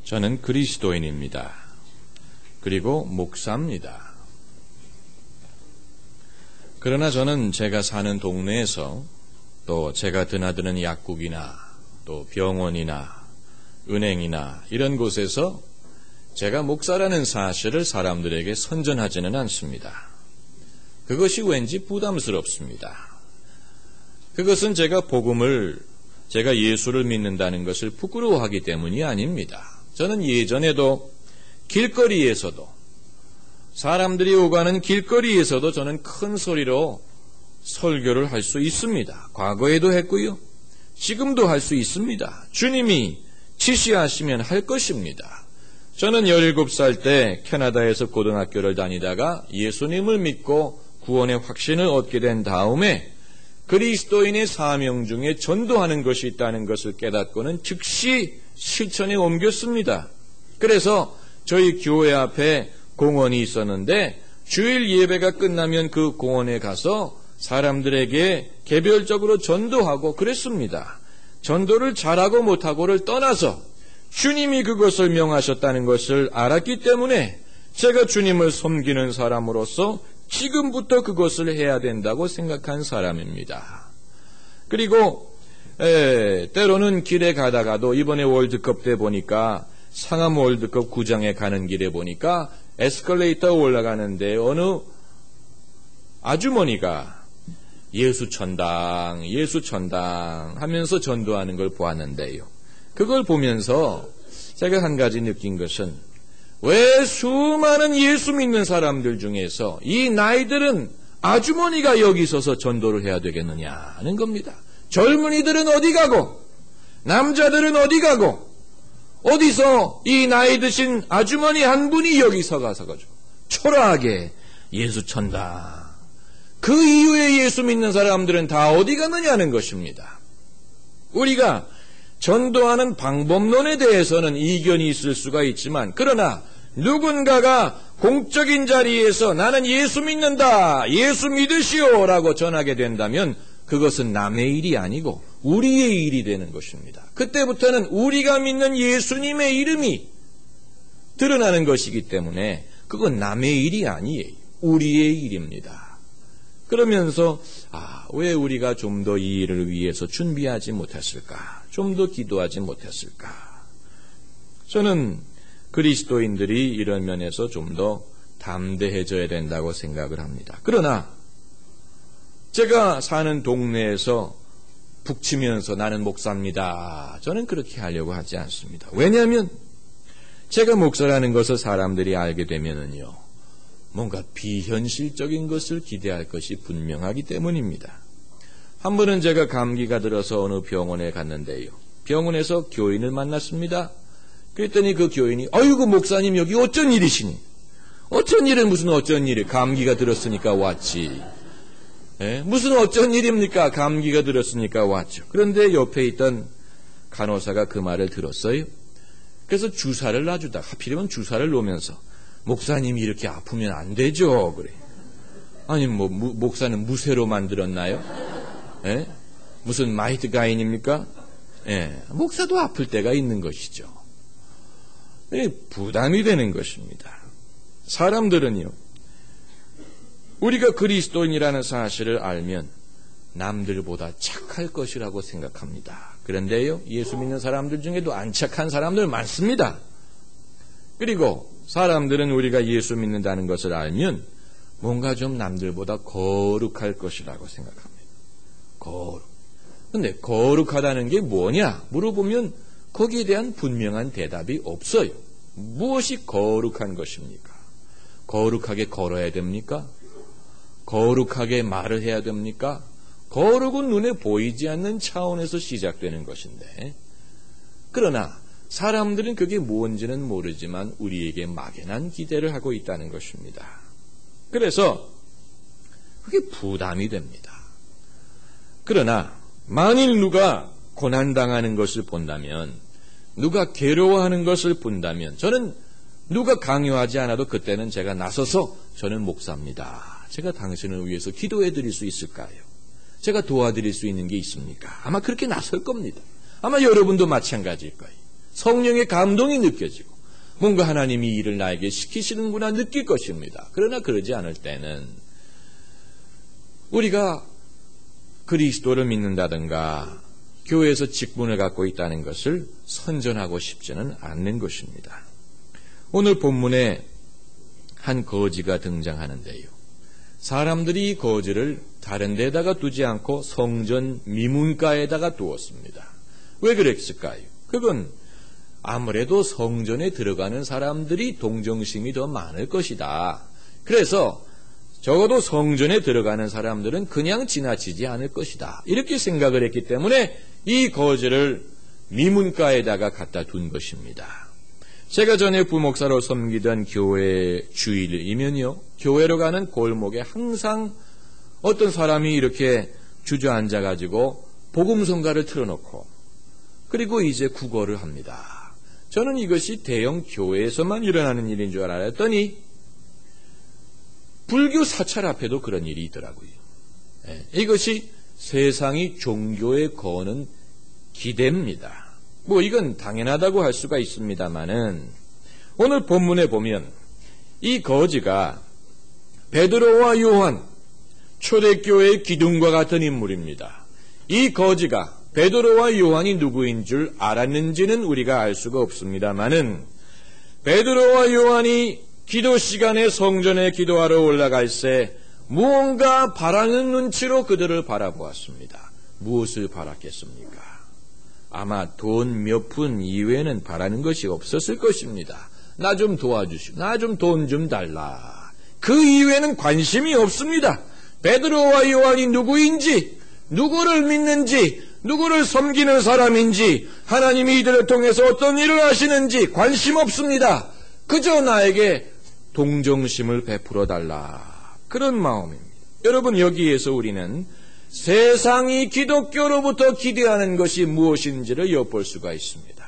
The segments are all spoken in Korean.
저는 그리스도인입니다. 그리고 목사입니다. 그러나 저는 제가 사는 동네에서 또 제가 드나드는 약국이나 또 병원이나 은행이나 이런 곳에서 제가 목사라는 사실을 사람들에게 선전하지는 않습니다. 그것이 왠지 부담스럽습니다. 그것은 제가 예수를 믿는다는 것을 부끄러워하기 때문이 아닙니다. 저는 예전에도 길거리에서도 사람들이 오가는 길거리에서도 저는 큰 소리로 설교를 할 수 있습니다. 과거에도 했고요. 지금도 할 수 있습니다. 주님이 지시하시면 할 것입니다. 저는 17살 때 캐나다에서 고등학교를 다니다가 예수님을 믿고 구원의 확신을 얻게 된 다음에 그리스도인의 사명 중에 전도하는 것이 있다는 것을 깨닫고는 즉시 실천에 옮겼습니다. 그래서 저희 교회 앞에 공원이 있었는데 주일 예배가 끝나면 그 공원에 가서 사람들에게 개별적으로 전도하고 그랬습니다. 전도를 잘하고 못하고를 떠나서 주님이 그것을 명하셨다는 것을 알았기 때문에 제가 주님을 섬기는 사람으로서 지금부터 그것을 해야 된다고 생각한 사람입니다. 그리고 때로는 길에 가다가도 이번에 월드컵 때 보니까 상암 월드컵 구장에 가는 길에 보니까 에스컬레이터 올라가는데 어느 아주머니가 예수 천당 하면서 전도하는 걸 보았는데요. 그걸 보면서 제가 한 가지 느낀 것은 왜 수많은 예수 믿는 사람들 중에서 이 나이들은 아주머니가 여기 서서 전도를 해야 되겠느냐는 겁니다. 젊은이들은 어디 가고 남자들은 어디 가고 어디서 이 나이 드신 아주머니 한 분이 여기 서가지고 초라하게 예수 천당. 그 이후에 예수 믿는 사람들은 다 어디 가느냐는 것입니다. 우리가 전도하는 방법론에 대해서는 이견이 있을 수가 있지만 그러나 누군가가 공적인 자리에서 나는 예수 믿는다, 예수 믿으시오 라고 전하게 된다면 그것은 남의 일이 아니고 우리의 일이 되는 것입니다. 그때부터는 우리가 믿는 예수님의 이름이 드러나는 것이기 때문에 그건 남의 일이 아니에요. 우리의 일입니다. 그러면서 왜 우리가 좀 더 이 일을 위해서 준비하지 못했을까? 좀 더 기도하지 못했을까? 저는 그리스도인들이 이런 면에서 좀 더 담대해져야 된다고 생각을 합니다. 그러나 제가 사는 동네에서 북치면서 나는 목사입니다. 저는 그렇게 하려고 하지 않습니다. 왜냐하면 제가 목사라는 것을 사람들이 알게 되면은요, 뭔가 비현실적인 것을 기대할 것이 분명하기 때문입니다. 한 번은 제가 감기가 들어서 어느 병원에 갔는데요. 병원에서 교인을 만났습니다. 그랬더니 그 교인이 아이고 목사님 여기 어쩐 일이시니? 어쩐 일은 무슨 어쩐 일이? 감기가 들었으니까 왔지. 무슨 어쩐 일입니까? 감기가 들었으니까 왔죠. 그런데 옆에 있던 간호사가 그 말을 들었어요. 그래서 주사를 놔주다 하필이면 주사를 놓으면서 목사님이 이렇게 아프면 안 되죠. 그래. 아니 목사는 무쇠로 만들었나요? 무슨 마이트 가인입니까? 목사도 아플 때가 있는 것이죠. 부담이 되는 것입니다. 사람들은요, 우리가 그리스도인이라는 사실을 알면 남들보다 착할 것이라고 생각합니다. 그런데요, 예수 믿는 사람들 중에도 안 착한 사람들 많습니다. 그리고 사람들은 우리가 예수 믿는다는 것을 알면 뭔가 좀 남들보다 거룩할 것이라고 생각합니다. 근데 거룩하다는 게 뭐냐 물어보면 거기에 대한 분명한 대답이 없어요. 무엇이 거룩한 것입니까? 거룩하게 걸어야 됩니까? 거룩하게 말을 해야 됩니까? 거룩은 눈에 보이지 않는 차원에서 시작되는 것인데, 그러나 사람들은 그게 뭔지는 모르지만 우리에게 막연한 기대를 하고 있다는 것입니다. 그래서 그게 부담이 됩니다. 그러나 만일 누가 고난당하는 것을 본다면, 누가 괴로워하는 것을 본다면, 저는 누가 강요하지 않아도 그때는 제가 나서서 저는 목사입니다. 제가 당신을 위해서 기도해 드릴 수 있을까요? 제가 도와드릴 수 있는 게 있습니까? 아마 그렇게 나설 겁니다. 아마 여러분도 마찬가지일 거예요. 성령의 감동이 느껴지고 뭔가 하나님이 일을 나에게 시키시는구나 느낄 것입니다. 그러나 그러지 않을 때는 우리가 그리스도를 믿는다든가 교회에서 직분을 갖고 있다는 것을 선전하고 싶지는 않는 것입니다. 오늘 본문에 한 거지가 등장하는데요. 사람들이 이 거지를 다른 데다가 두지 않고 성전 미문가에다가 두었습니다. 왜 그랬을까요? 그건 아무래도 성전에 들어가는 사람들이 동정심이 더 많을 것이다. 그래서 적어도 성전에 들어가는 사람들은 그냥 지나치지 않을 것이다. 이렇게 생각을 했기 때문에 이 거지를 미문가에다가 갖다 둔 것입니다. 제가 전에 부목사로 섬기던 교회 주일이면요, 교회로 가는 골목에 항상 어떤 사람이 이렇게 주저앉아가지고 복음성가를 틀어놓고 그리고 이제 국어를 합니다. 저는 이것이 대형 교회에서만 일어나는 일인 줄 알았더니 불교 사찰 앞에도 그런 일이 있더라고요. 이것이 세상이 종교에 거는 기대입니다. 뭐 이건 당연하다고 할 수가 있습니다만은 오늘 본문에 보면 이 거지가 베드로와 요한 초대교회의 기둥과 같은 인물입니다. 이 거지가 베드로와 요한이 누구인 줄 알았는지는 우리가 알 수가 없습니다만은 베드로와 요한이 기도 시간에 성전에 기도하러 올라갈 때 무언가 바라는 눈치로 그들을 바라보았습니다. 무엇을 바랐겠습니까? 아마 돈 몇 푼 이외에는 바라는 것이 없었을 것입니다. 나 좀 도와주시고 나 좀 돈 좀 달라. 그 이외에는 관심이 없습니다. 베드로와 요한이 누구인지, 누구를 믿는지, 누구를 섬기는 사람인지, 하나님이 이들을 통해서 어떤 일을 하시는지 관심 없습니다. 그저 나에게 동정심을 베풀어 달라. 그런 마음입니다. 여러분, 여기에서 우리는 세상이 기독교로부터 기대하는 것이 무엇인지를 엿볼 수가 있습니다.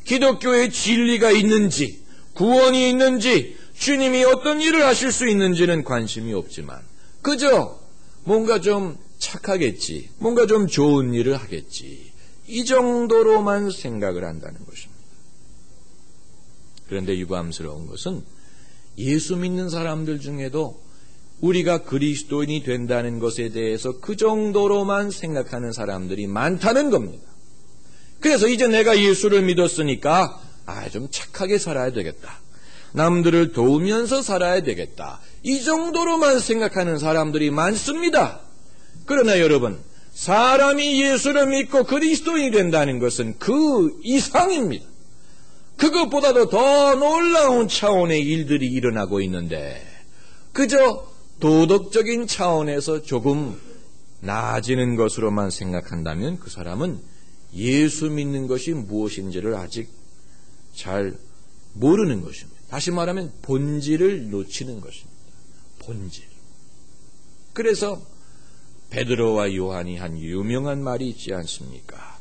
기독교의 진리가 있는지, 구원이 있는지, 주님이 어떤 일을 하실 수 있는지는 관심이 없지만 그저 뭔가 좀 착하겠지, 뭔가 좀 좋은 일을 하겠지, 이 정도로만 생각을 한다는 것입니다. 그런데 유감스러운 것은 예수 믿는 사람들 중에도 우리가 그리스도인이 된다는 것에 대해서 그 정도로만 생각하는 사람들이 많다는 겁니다. 그래서 이제 내가 예수를 믿었으니까 좀 착하게 살아야 되겠다. 남들을 도우면서 살아야 되겠다. 이 정도로만 생각하는 사람들이 많습니다. 그러나 여러분, 사람이 예수를 믿고 그리스도인이 된다는 것은 그 이상입니다. 그것보다도 더 놀라운 차원의 일들이 일어나고 있는데 그저 도덕적인 차원에서 조금 나아지는 것으로만 생각한다면 그 사람은 예수 믿는 것이 무엇인지를 아직 잘 모르는 것입니다. 다시 말하면 본질을 놓치는 것입니다. 본질. 그래서 베드로와 요한이 한 유명한 말이 있지 않습니까?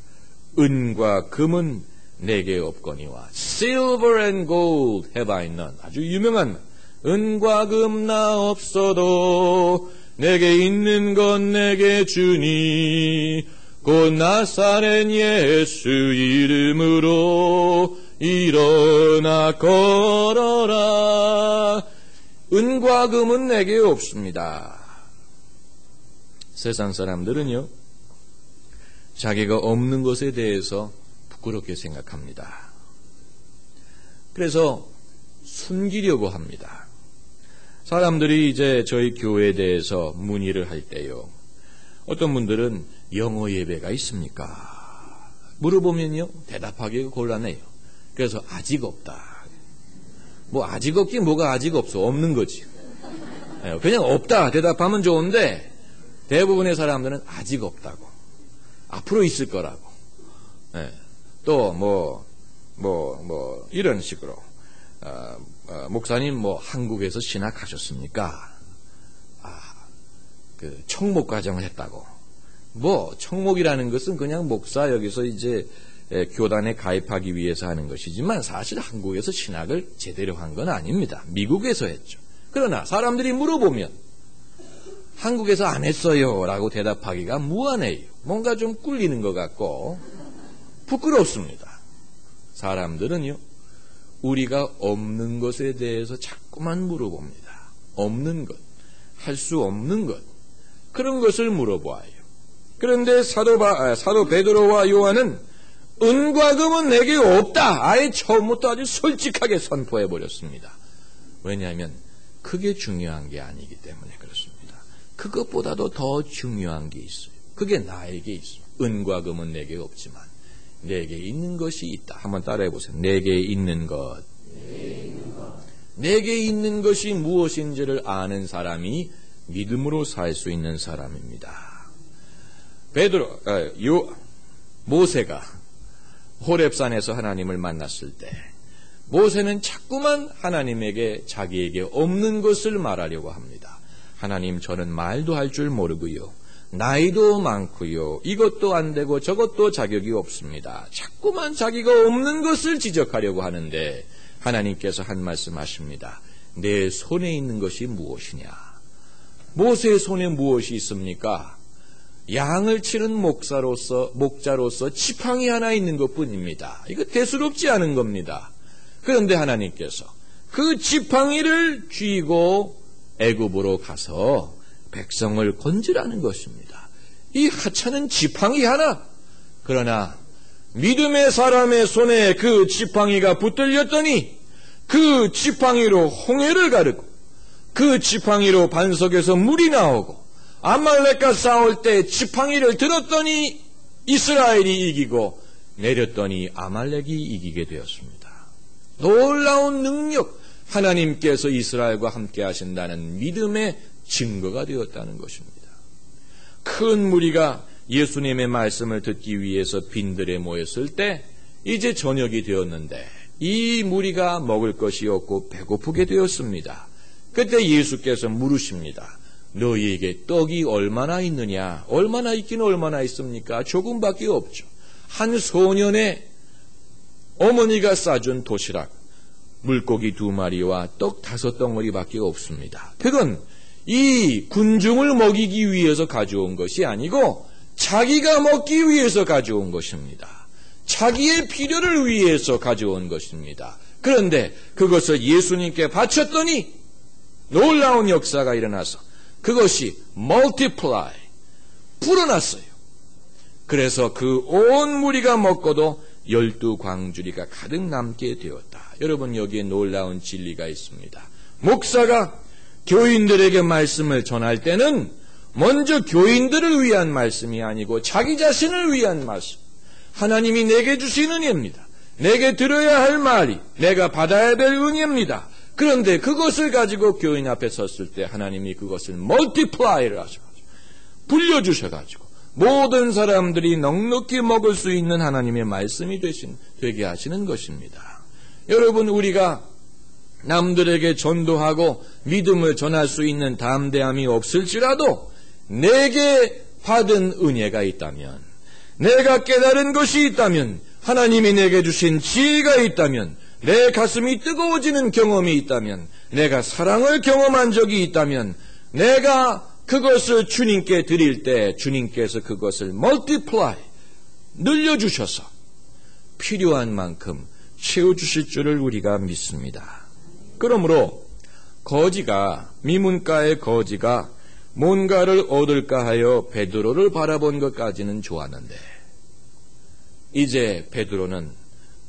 은과 금은 내게 없거니와 silver and gold have I none. 아주 유명한 말. 은과 금 나 없어도 내게 있는 건 내게 주니 곧 나사렛 예수 이름으로 일어나 걸어라. 은과 금은 내게 없습니다. 세상 사람들은요, 자기가 없는 것에 대해서 부끄럽게 생각합니다. 그래서 숨기려고 합니다. 사람들이 이제 저희 교회에 대해서 문의를 할 때요, 어떤 분들은 영어 예배가 있습니까? 물어보면요, 대답하기가 곤란해요. 그래서 아직 없다. 뭐 아직 없긴 뭐가 아직 없어. 없는 거지. 그냥 없다 대답하면 좋은데 대부분의 사람들은 아직 없다고. 앞으로 있을 거라고. 또 이런 식으로 목사님 뭐 한국에서 신학하셨습니까? 그 청목 과정을 했다고. 뭐 청목이라는 것은 그냥 목사 여기서 이제 교단에 가입하기 위해서 하는 것이지만 사실 한국에서 신학을 제대로 한 건 아닙니다. 미국에서 했죠. 그러나 사람들이 물어보면 한국에서 안 했어요 라고 대답하기가 무안해요. 뭔가 좀 꿀리는 것 같고 부끄럽습니다. 사람들은요, 우리가 없는 것에 대해서 자꾸만 물어봅니다. 없는 것, 할 수 없는 것, 그런 것을 물어보아요. 그런데 사도 베드로와 요한은 은과 금은 내게 없다. 아예 처음부터 아주 솔직하게 선포해 버렸습니다. 왜냐하면 그게 중요한 게 아니기 때문에 그렇습니다. 그것보다도 더 중요한 게 있어요. 그게 나에게 있어요. 은과 금은 내게 없지만 내게 있는 것이 있다. 한번 따라해 보세요. 내게 있는 것. 내게 있는 것이 무엇인지를 아는 사람이 믿음으로 살 수 있는 사람입니다. 모세가 호렙산에서 하나님을 만났을 때 모세는 자꾸만 하나님에게 자기에게 없는 것을 말하려고 합니다. 하나님, 저는 말도 할 줄 모르고요, 나이도 많고요, 이것도 안 되고 저것도 자격이 없습니다. 자꾸만 자기가 없는 것을 지적하려고 하는데 하나님께서 한 말씀 하십니다. 내 손에 있는 것이 무엇이냐? 모세의 손에 무엇이 있습니까? 양을 치는 목자로서 지팡이 하나 있는 것뿐입니다. 이거 대수롭지 않은 겁니다. 그런데 하나님께서 그 지팡이를 쥐고 애굽으로 가서 백성을 건지라는 것입니다. 이 하찮은 지팡이 하나. 그러나 믿음의 사람의 손에 그 지팡이가 붙들렸더니 그 지팡이로 홍해를 가르고 그 지팡이로 반석에서 물이 나오고 아말렉과 싸울 때 지팡이를 들었더니 이스라엘이 이기고 내렸더니 아말렉이 이기게 되었습니다. 놀라운 능력, 하나님께서 이스라엘과 함께 하신다는 믿음의 증거가 되었다는 것입니다. 큰 무리가 예수님의 말씀을 듣기 위해서 빈들에 모였을 때 이제 저녁이 되었는데 이 무리가 먹을 것이 없고 배고프게 되었습니다. 그때 예수께서 물으십니다. 너희에게 떡이 얼마나 있느냐? 얼마나 있긴 얼마나 있습니까? 조금밖에 없죠. 한 소년의 어머니가 싸준 도시락, 물고기 2마리와 떡 5덩어리밖에 없습니다. 그건 이 군중을 먹이기 위해서 가져온 것이 아니고 자기가 먹기 위해서 가져온 것입니다. 자기의 필요를 위해서 가져온 것입니다. 그런데 그것을 예수님께 바쳤더니 놀라운 역사가 일어나서 그것이 multiply, 불어났어요. 그래서 그 온 무리가 먹고도 12광주리가 가득 남게 되었다. 여러분, 여기에 놀라운 진리가 있습니다. 목사가 교인들에게 말씀을 전할 때는 먼저 교인들을 위한 말씀이 아니고 자기 자신을 위한 말씀. 하나님이 내게 주신 은혜입니다. 내게 들어야 할 말이 내가 받아야 될 은혜입니다. 그런데 그것을 가지고 교인 앞에 섰을 때 하나님이 그것을 멀티플라이를 하셔가지고 불려주셔가지고 모든 사람들이 넉넉히 먹을 수 있는 하나님의 말씀이 되게 하시는 것입니다. 여러분, 우리가 남들에게 전도하고 믿음을 전할 수 있는 담대함이 없을지라도 내게 받은 은혜가 있다면, 내가 깨달은 것이 있다면, 하나님이 내게 주신 지혜가 있다면, 내 가슴이 뜨거워지는 경험이 있다면, 내가 사랑을 경험한 적이 있다면, 내가 그것을 주님께 드릴 때 주님께서 그것을 멀티플라이, 늘려주셔서 필요한 만큼 채워주실 줄을 우리가 믿습니다. 그러므로 미문가의 거지가 뭔가를 얻을까 하여 베드로를 바라본 것까지는 좋았는데 이제 베드로는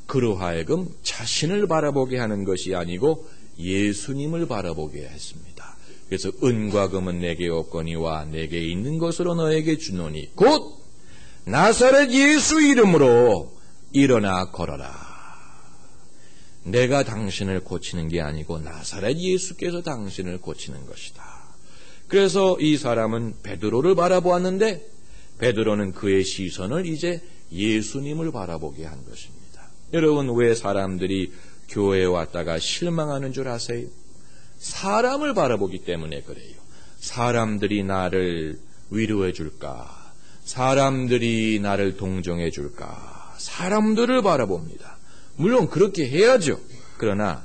그로 하여금 자신을 바라보게 하는 것이 아니고 예수님을 바라보게 했습니다. 그래서 은과 금은 내게 없거니와 내게 있는 것으로 너에게 주노니 곧 나사렛 예수 이름으로 일어나 걸어라. 내가 당신을 고치는 게 아니고 나사렛 예수께서 당신을 고치는 것이다. 그래서 이 사람은 베드로를 바라보았는데 베드로는 그의 시선을 이제 예수님을 바라보게 한 것입니다. 여러분, 왜 사람들이 교회에 왔다가 실망하는 줄 아세요? 사람을 바라보기 때문에 그래요. 사람들이 나를 위로해 줄까? 사람들이 나를 동정해 줄까? 사람들을 바라봅니다. 물론 그렇게 해야죠. 그러나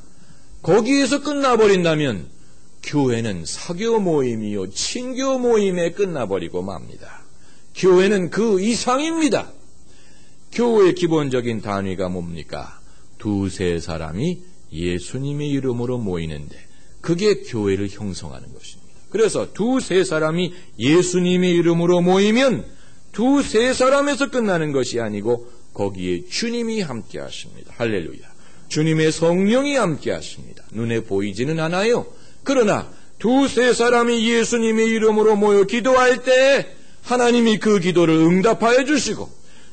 거기에서 끝나버린다면 교회는 사교 모임이요 친교 모임에 끝나버리고 맙니다. 교회는 그 이상입니다. 교회의 기본적인 단위가 뭡니까? 두세 사람이 예수님의 이름으로 모이는데 그게 교회를 형성하는 것입니다. 그래서 두세 사람이 예수님의 이름으로 모이면 두세 사람에서 끝나는 것이 아니고 거기에 주님이 함께 하십니다. 할렐루야. 주님의 성령이 함께 하십니다. 눈에 보이지는 않아요. 그러나 두세 사람이 예수님의 이름으로 모여 기도할 때 하나님이 그 기도를 응답하여 주시고,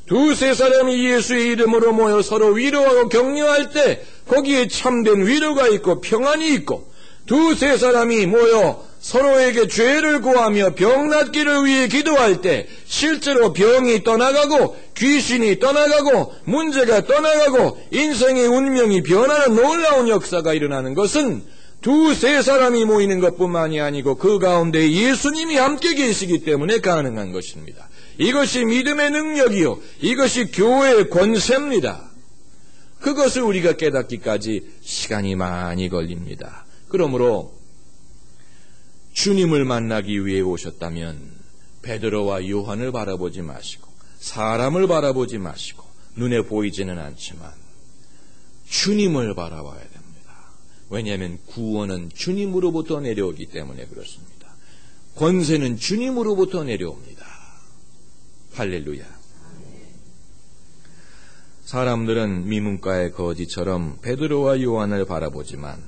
두세 사람이 예수의 이름으로 모여 서로 위로하고 격려할 때 거기에 참된 위로가 있고 평안이 있고, 두세 사람이 모여 서로에게 죄를 구하며 병 낫기를 위해 기도할 때 실제로 병이 떠나가고 귀신이 떠나가고 문제가 떠나가고 인생의 운명이 변하는 놀라운 역사가 일어나는 것은 두세 사람이 모이는 것뿐만이 아니고 그 가운데 예수님이 함께 계시기 때문에 가능한 것입니다. 이것이 믿음의 능력이요, 이것이 교회의 권세입니다. 그것을 우리가 깨닫기까지 시간이 많이 걸립니다. 그러므로 주님을 만나기 위해 오셨다면 베드로와 요한을 바라보지 마시고 사람을 바라보지 마시고 눈에 보이지는 않지만 주님을 바라봐야 됩니다. 왜냐하면 구원은 주님으로부터 내려오기 때문에 그렇습니다. 권세는 주님으로부터 내려옵니다. 할렐루야. 사람들은 미문가의 거지처럼 베드로와 요한을 바라보지만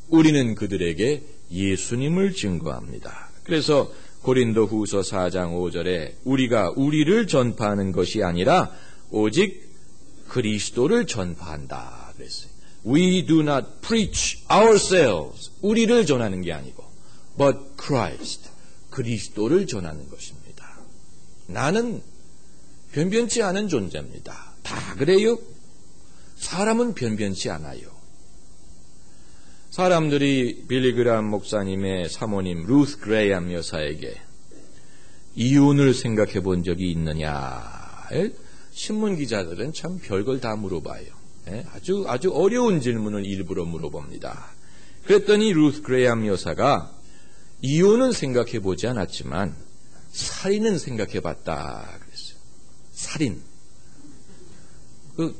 우리는 그들에게 예수님을 증거합니다. 그래서 고린도 후서 4장 5절에 우리가 우리를 전파하는 것이 아니라 오직 그리스도를 전파한다 그랬어요. We do not preach ourselves. 우리를 전하는 게 아니고 but Christ. 그리스도를 전하는 것입니다. 나는 변변치 않은 존재입니다. 다 그래요? 사람은 변변치 않아요. 사람들이 빌리그람 목사님의 사모님 루스 그레이엄 여사에게 이혼을 생각해 본 적이 있느냐? 신문 기자들은 참 별걸 다 물어봐요. 아주 어려운 질문을 일부러 물어봅니다. 그랬더니 루스 그레이엄 여사가 이혼은 생각해 보지 않았지만 살인은 생각해 봤다 그랬어요. 살인.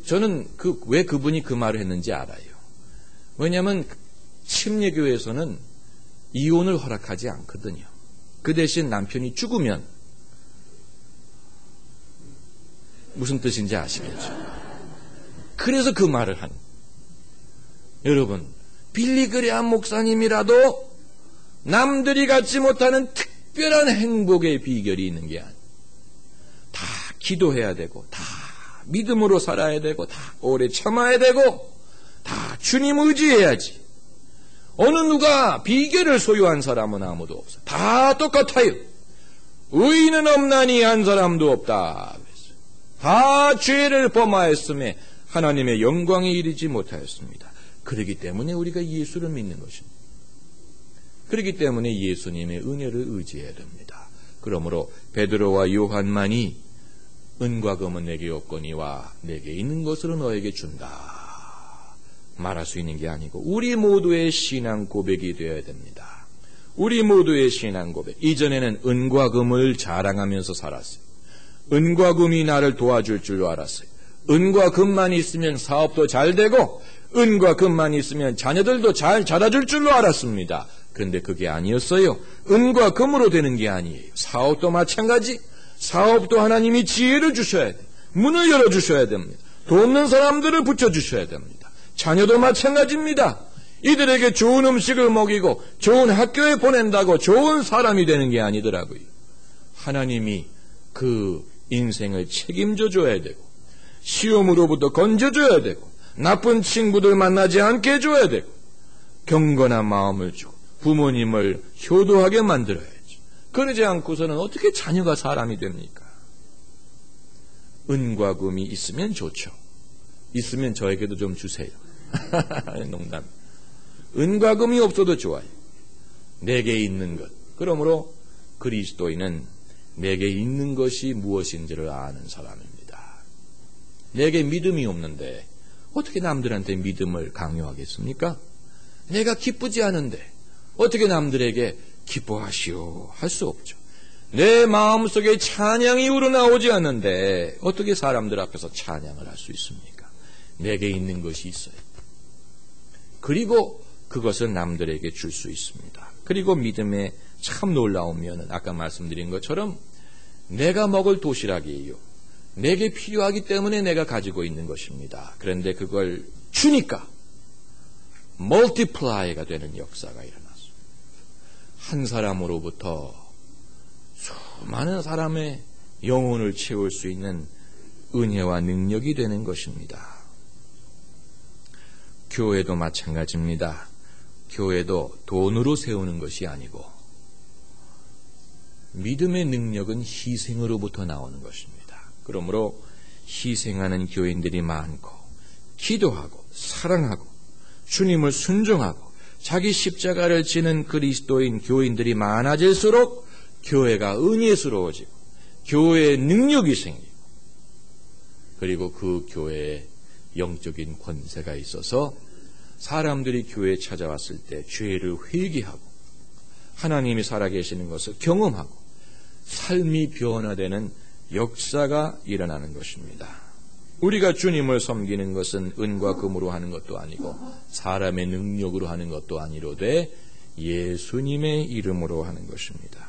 저는 왜 그분이 그 말을 했는지 알아요. 왜냐하면 침례교회에서는 이혼을 허락하지 않거든요. 그 대신 남편이 죽으면 무슨 뜻인지 아시겠죠? 그래서 그 말을 한. 여러분, 빌리그레암 목사님이라도 남들이 갖지 못하는 특별한 행복의 비결이 있는 게 아니에요. 다 기도해야 되고, 다 믿음으로 살아야 되고, 다 오래 참아야 되고, 다 주님 의지해야지. 어느 누가 비결을 소유한 사람은 아무도 없어요. 다 똑같아요. 의인은 없나니 한 사람도 없다. 다 죄를 범하였음에 하나님의 영광에 이르지 못하였습니다. 그렇기 때문에 우리가 예수를 믿는 것입니다. 그렇기 때문에 예수님의 은혜를 의지해야 됩니다. 그러므로 베드로와 요한만이 은과 금은 내게 없거니와 내게 있는 것으로 너에게 준다 말할 수 있는 게 아니고 우리 모두의 신앙 고백이 되어야 됩니다. 우리 모두의 신앙 고백. 이전에는 은과 금을 자랑하면서 살았어요. 은과 금이 나를 도와줄 줄로 알았어요. 은과 금만 있으면 사업도 잘 되고 은과 금만 있으면 자녀들도 잘 자라줄 줄로 알았습니다. 그런데 그게 아니었어요. 은과 금으로 되는 게 아니에요. 사업도 마찬가지. 사업도 하나님이 지혜를 주셔야 돼요. 문을 열어주셔야 됩니다. 돕는 사람들을 붙여주셔야 됩니다. 자녀도 마찬가지입니다. 이들에게 좋은 음식을 먹이고 좋은 학교에 보낸다고 좋은 사람이 되는 게 아니더라고요. 하나님이 그 인생을 책임져 줘야 되고 시험으로부터 건져줘야 되고 나쁜 친구들 만나지 않게 해줘야 되고 경건한 마음을 주고 부모님을 효도하게 만들어야지. 그러지 않고서는 어떻게 자녀가 사람이 됩니까? 은과 금이 있으면 좋죠. 있으면 저에게도 좀 주세요. 농담. 은과 금이 없어도 좋아요. 내게 있는 것. 그러므로 그리스도인은 내게 있는 것이 무엇인지를 아는 사람입니다. 내게 믿음이 없는데 어떻게 남들한테 믿음을 강요하겠습니까? 내가 기쁘지 않은데 어떻게 남들에게 기뻐하시오 할 수 없죠. 내 마음속에 찬양이 우러나오지 않는데 어떻게 사람들 앞에서 찬양을 할 수 있습니까? 내게 있는 것이 있어요. 그리고 그것을 남들에게 줄 수 있습니다. 그리고 믿음에 참 놀라우면 아까 말씀드린 것처럼 내가 먹을 도시락이에요. 내게 필요하기 때문에 내가 가지고 있는 것입니다. 그런데 그걸 주니까 멀티플라이가 되는 역사가 일어났어요. 한 사람으로부터 수많은 사람의 영혼을 채울 수 있는 은혜와 능력이 되는 것입니다. 교회도 마찬가지입니다. 교회도 돈으로 세우는 것이 아니고 믿음의 능력은 희생으로부터 나오는 것입니다. 그러므로 희생하는 교인들이 많고 기도하고 사랑하고 주님을 순종하고 자기 십자가를 지는 그리스도인 교인들이 많아질수록 교회가 은혜스러워지고 교회의 능력이 생기고 그리고 그 교회에 영적인 권세가 있어서 사람들이 교회에 찾아왔을 때 죄를 회개하고 하나님이 살아계시는 것을 경험하고 삶이 변화되는 역사가 일어나는 것입니다. 우리가 주님을 섬기는 것은 은과 금으로 하는 것도 아니고 사람의 능력으로 하는 것도 아니로되 예수님의 이름으로 하는 것입니다.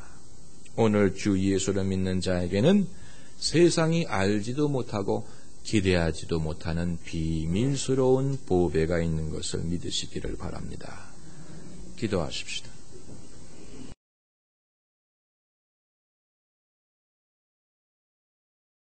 오늘 주 예수를 믿는 자에게는 세상이 알지도 못하고 기대하지도 못하는 비밀스러운 보배가 있는 것을 믿으시기를 바랍니다. 기도하십시다.